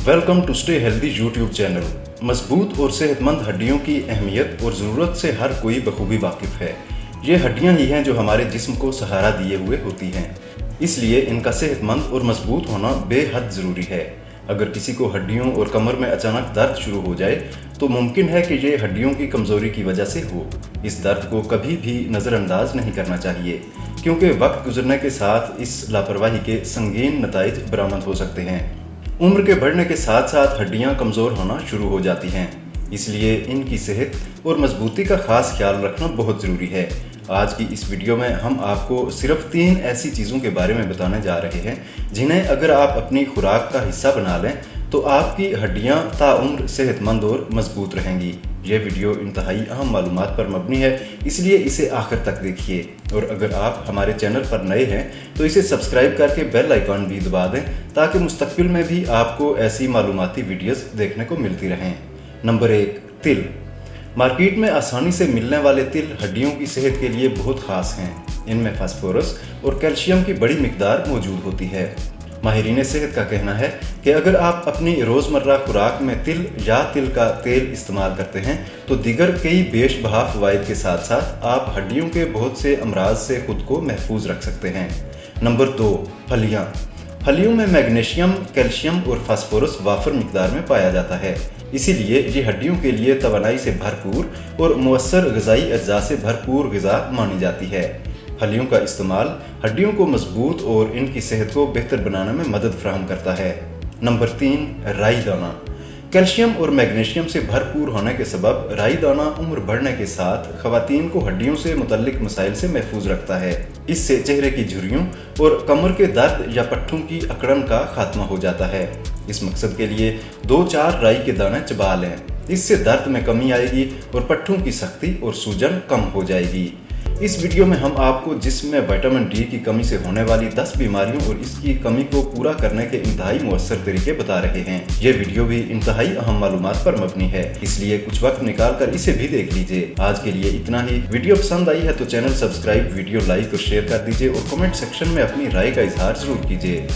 Welcome to stay healthy YouTube channel. मजबूत और सेहतमंद हड्डियों की अहमियत और ज़रूरत से हर कोई बखूबी वाकिफ़ है। ये हड्डियाँ ही हैं जो हमारे जिस्म को सहारा दिए हुए होती हैं, इसलिए इनका सेहतमंद और मजबूत होना बेहद ज़रूरी है। अगर किसी को हड्डियों और कमर में अचानक दर्द शुरू हो जाए तो मुमकिन है कि ये हड्डियों की कमज़ोरी की वजह से हो। इस दर्द को कभी भी नज़रअंदाज नहीं करना चाहिए, क्योंकि वक्त गुजरने के साथ इस लापरवाही के संगीन नताइज बरामद हो सकते हैं। उम्र के बढ़ने के साथ साथ हड्डियां कमज़ोर होना शुरू हो जाती हैं, इसलिए इनकी सेहत और मजबूती का खास ख्याल रखना बहुत ज़रूरी है। आज की इस वीडियो में हम आपको सिर्फ 3 ऐसी चीज़ों के बारे में बताने जा रहे हैं जिन्हें अगर आप अपनी खुराक का हिस्सा बना लें तो आपकी हड्डियां ताउम्र सेहतमंद और मजबूत रहेंगी। ये वीडियो इंतहाई अहम मालूमात पर मबनी है, इसलिए इसे आखिर तक देखिए। और अगर आप हमारे चैनल पर नए हैं तो इसे सब्सक्राइब करके बेल आइकॉन भी दबा दें, ताकि मुस्तकबिल में भी आपको ऐसी मालूमाती वीडियोस देखने को मिलती रहें। नंबर 1, तिल। मार्केट में आसानी से मिलने वाले तिल हड्डियों की सेहत के लिए बहुत खास हैं। इनमें फास्फोरस और कैल्शियम की बड़ी मिकदार मौजूद होती है। माहिरीन सेहत का कहना है कि अगर आप अपनी रोज़मर्रा खुराक में तिल या तिल का तेल इस्तेमाल करते हैं तो दीगर कई बेशबहा फ़वाइद के साथ साथ आप हड्डियों के बहुत से अमराज से खुद को महफूज रख सकते हैं। नंबर 2, फलियाँ। फलियों में मैग्नीशियम, कैल्शियम और फास्फोरस वाफर मिकदार में पाया जाता है, इसीलिए ये हड्डियों के लिए तवानाई से भरपूर और मुअस्सर ग़िज़ाई अज्जा से भरपूर ग़िज़ा मानी जाती है। फलियों का इस्तेमाल हड्डियों को मजबूत और इनकी सेहत को बेहतर बनाने में मदद फराहम करता है। नंबर 3, राई दाना। कैल्शियम और मैग्नीशियम से भरपूर होने के सबब राई दाना उम्र बढ़ने के साथ ख़वातीन को हड्डियों से मुतल्लिक मसाइल से महफूज रखता है। इससे चेहरे की झुर्रियों और कमर के दर्द या पट्ठों की अकड़न का खात्मा हो जाता है। इस मकसद के लिए 2-4 राई के दाने चबा लें, इससे दर्द में कमी आएगी और पट्ठों की सख्ती और सूजन कम हो जाएगी। इस वीडियो में हम आपको जिस्म में विटामिन डी की कमी से होने वाली 10 बीमारियों और इसकी कमी को पूरा करने के इंतहाई मुअस्सर तरीके बता रहे हैं। ये वीडियो भी इंतहाई अहम मालूमात पर मबनी है, इसलिए कुछ वक्त निकाल कर इसे भी देख लीजिए। आज के लिए इतना ही। वीडियो पसंद आई है तो चैनल सब्सक्राइब, वीडियो लाइक और शेयर कर दीजिए और कमेंट सेक्शन में अपनी राय का इजहार जरूर कीजिए।